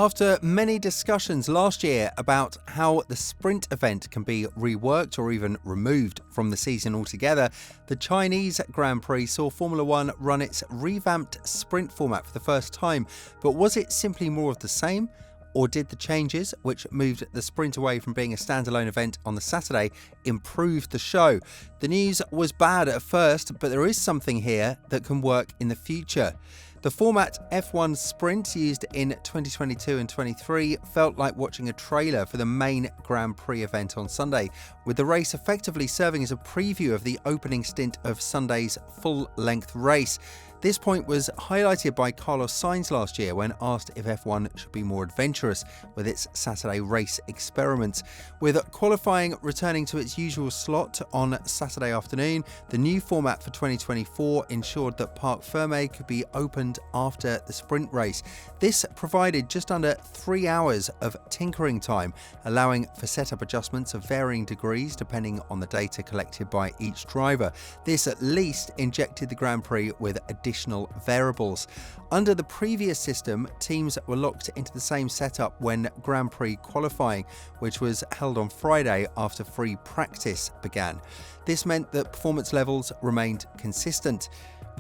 After many discussions last year about how the sprint event can be reworked or even removed from the season altogether, the Chinese Grand Prix saw Formula One run its revamped sprint format for the first time. But was it simply more of the same? Or did the changes, which moved the sprint away from being a standalone event on the Saturday, improve the show? The news was bad at first, but there is something here that can work in the future. The format F1 Sprint used in 2022 and 23 felt like watching a trailer for the main Grand Prix event on Sunday, with the race effectively serving as a preview of the opening stint of Sunday's full-length race. This point was highlighted by Carlos Sainz last year when asked if F1 should be more adventurous with its Saturday race experiments. With qualifying returning to its usual slot on Saturday afternoon, the new format for 2024 ensured that Parc Fermé could be opened after the sprint race. This provided just under 3 hours of tinkering time, allowing for setup adjustments of varying degrees depending on the data collected by each driver. This at least injected the Grand Prix with additional variables. Under the previous system, teams were locked into the same setup when Grand Prix qualifying, which was held on Friday after free practice began. This meant that performance levels remained consistent.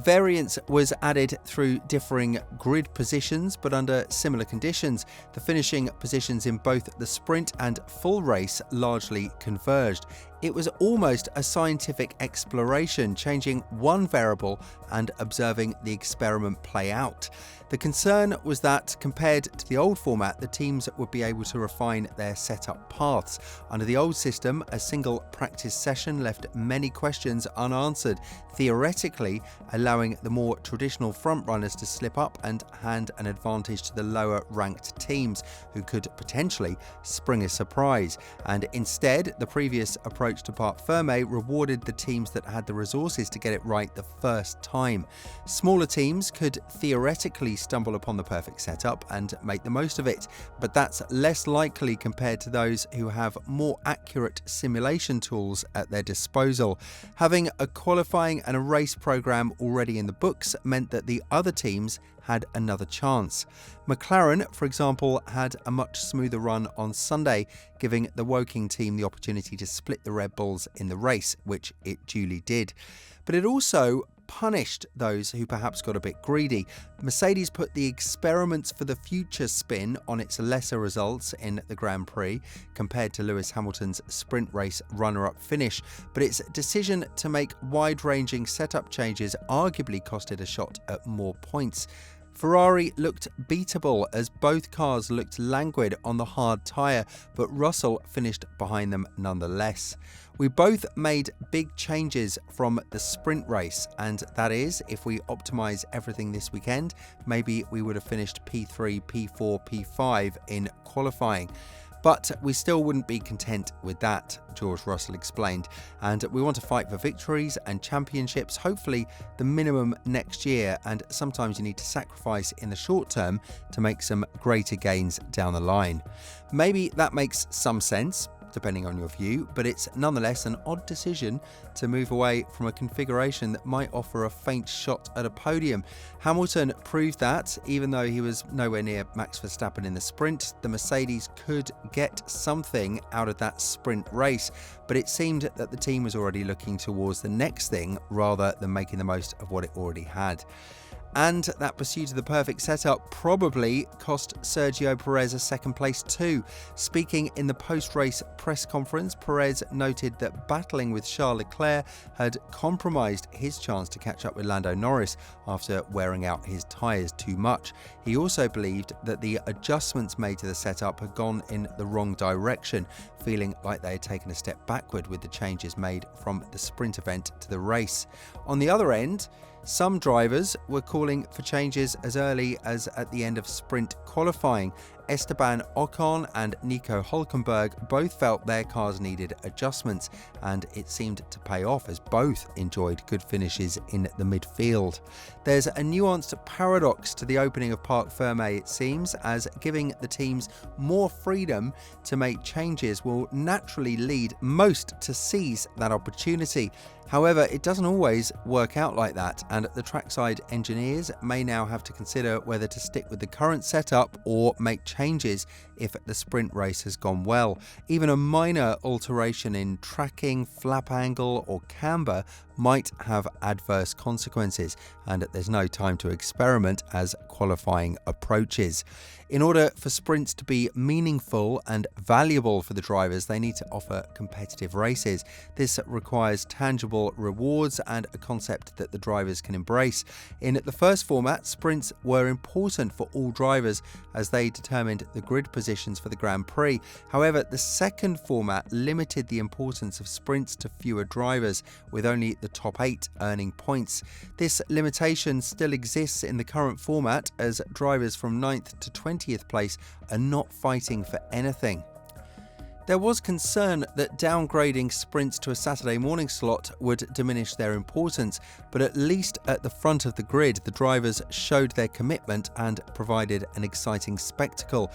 Variance was added through differing grid positions, but under similar conditions. The finishing positions in both the sprint and full race largely converged. It was almost a scientific exploration, changing one variable and observing the experiment play out. The concern was that, compared to the old format, the teams would be able to refine their setup paths. Under the old system, a single practice session left many questions unanswered, theoretically allowing the more traditional frontrunners to slip up and hand an advantage to the lower-ranked teams, who could potentially spring a surprise. And instead, the previous approach to Parc Fermé rewarded the teams that had the resources to get it right the first time. Smaller teams could theoretically stumble upon the perfect setup and make the most of it, but that's less likely compared to those who have more accurate simulation tools at their disposal. Having a qualifying and a race program already in the books meant that the other teams had another chance. McLaren, for example, had a much smoother run on Sunday, giving the Woking team the opportunity to split the Red Bulls in the race, which it duly did. But it also punished those who perhaps got a bit greedy. Mercedes put the experiments for the future spin on its lesser results in the Grand Prix compared to Lewis Hamilton's sprint race runner-up finish, but its decision to make wide-ranging setup changes arguably cost it a shot at more points. Ferrari looked beatable as both cars looked languid on the hard tyre, but Russell finished behind them nonetheless. We both made big changes from the sprint race, and that is, if we optimise everything this weekend, maybe we would have finished P3, P4, P5 in qualifying. But we still wouldn't be content with that, George Russell explained, and we want to fight for victories and championships, hopefully the minimum next year, and sometimes you need to sacrifice in the short term to make some greater gains down the line. Maybe that makes some sense, depending on your view, but it's nonetheless an odd decision to move away from a configuration that might offer a faint shot at a podium. Hamilton proved that, even though he was nowhere near Max Verstappen in the sprint, the Mercedes could get something out of that sprint race, but it seemed that the team was already looking towards the next thing rather than making the most of what it already had. And that pursuit of the perfect setup probably cost Sergio Perez a second place too. Speaking in the post-race press conference, Perez noted that battling with Charles Leclerc had compromised his chance to catch up with Lando Norris after wearing out his tyres too much. He also believed that the adjustments made to the setup had gone in the wrong direction, feeling like they had taken a step backward with the changes made from the sprint event to the race. On the other end, some drivers were calling for changes as early as at the end of sprint qualifying. Esteban Ocon and Nico Hülkenberg both felt their cars needed adjustments, and it seemed to pay off as both enjoyed good finishes in the midfield. There's a nuanced paradox to the opening of Parc Fermé, it seems, as giving the teams more freedom to make changes will naturally lead most to seize that opportunity. However, it doesn't always work out like that, and the trackside engineers may now have to consider whether to stick with the current setup or make changes if the sprint race has gone well. Even a minor alteration in tracking, flap angle or camber might have adverse consequences, and there's no time to experiment as qualifying approaches. In order for sprints to be meaningful and valuable for the drivers, they need to offer competitive races. This requires tangible rewards and a concept that the drivers can embrace. In the first format, sprints were important for all drivers as they determined the grid positions for the Grand Prix. However, the second format limited the importance of sprints to fewer drivers, with only the top 8 earning points. This limitation still exists in the current format as drivers from 9th to 20th place are not fighting for anything. There was concern that downgrading sprints to a Saturday morning slot would diminish their importance, but at least at the front of the grid, the drivers showed their commitment and provided an exciting spectacle.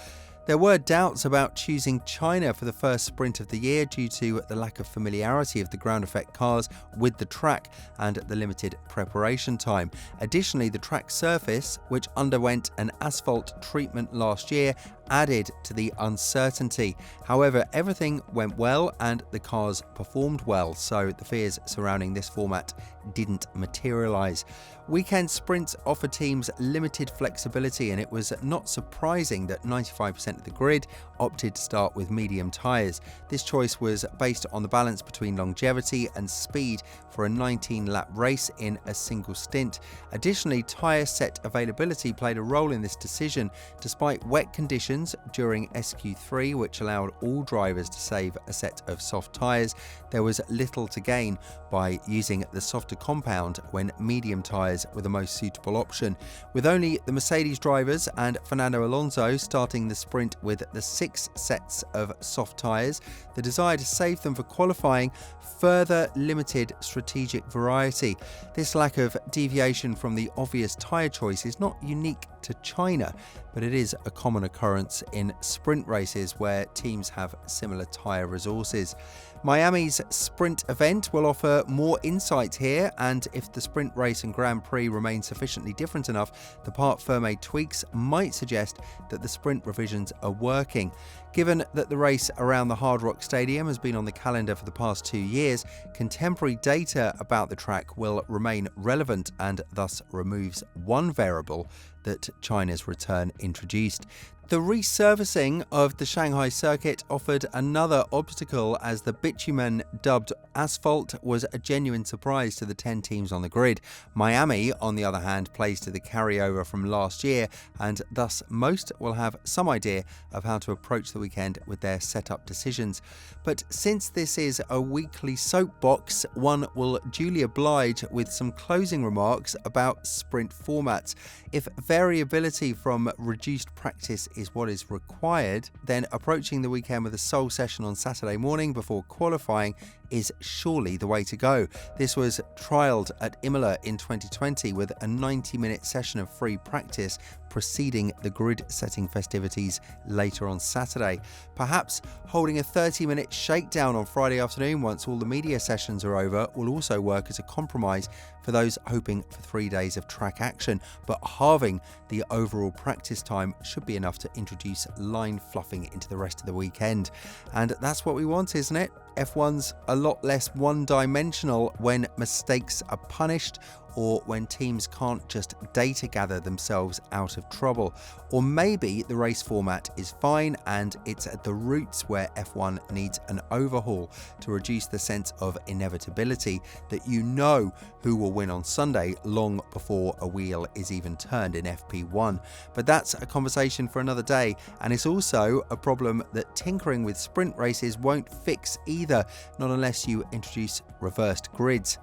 There were doubts about choosing China for the first sprint of the year due to the lack of familiarity of the ground effect cars with the track and the limited preparation time. Additionally, the track surface, which underwent an asphalt treatment last year, added to the uncertainty. However, everything went well and the cars performed well, so the fears surrounding this format didn't materialise. Weekend sprints offer teams limited flexibility, and it was not surprising that 95% of the grid opted to start with medium tyres. This choice was based on the balance between longevity and speed for a 19-lap race in a single stint. Additionally, tyre set availability played a role in this decision. Despite wet conditions during SQ3, which allowed all drivers to save a set of soft tyres, there was little to gain by using the softer compound when medium tyres were the most suitable option. With only the Mercedes drivers and Fernando Alonso starting the sprint with the 6 sets of soft tyres, the desire to save them for qualifying further limited strategic variety. This lack of deviation from the obvious tyre choice is not unique to China, but it is a common occurrence in sprint races where teams have similar tyre resources. Miami's sprint event will offer more insight here, and if the sprint race and Grand Prix remain sufficiently different enough, the part Ferme tweaks might suggest that the sprint revisions are working. Given that the race around the Hard Rock Stadium has been on the calendar for the past 2 years, contemporary data about the track will remain relevant and thus removes one variable that China's return introduced. The resurfacing of the Shanghai circuit offered another obstacle, as the bitumen dubbed asphalt was a genuine surprise to the 10 teams on the grid. Miami, on the other hand, plays to the carryover from last year, and thus most will have some idea of how to approach the weekend with their setup decisions. But since this is a weekly soapbox, one will duly oblige with some closing remarks about sprint formats. If variability from reduced practice is what is required, then approaching the weekend with a sole session on Saturday morning before qualifying is surely the way to go. This was trialled at Imola in 2020 with a 90-minute session of free practice preceding the grid-setting festivities later on Saturday. Perhaps holding a 30-minute shakedown on Friday afternoon once all the media sessions are over will also work as a compromise for those hoping for 3 days of track action, but halving the overall practice time should be enough to introduce line fluffing into the rest of the weekend. And that's what we want, isn't it? F1's a lot less one-dimensional when mistakes are punished, or when teams can't just data gather themselves out of trouble. Or maybe the race format is fine and it's at the roots where F1 needs an overhaul to reduce the sense of inevitability that you know who will win on Sunday long before a wheel is even turned in FP1. But that's a conversation for another day, and it's also a problem that tinkering with sprint races won't fix either, not unless you introduce reversed grids.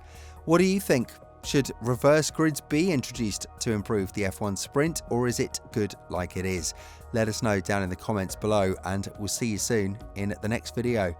What do you think? Should reverse grids be introduced to improve the F1 sprint, or is it good like it is? Let us know down in the comments below, and we'll see you soon in the next video.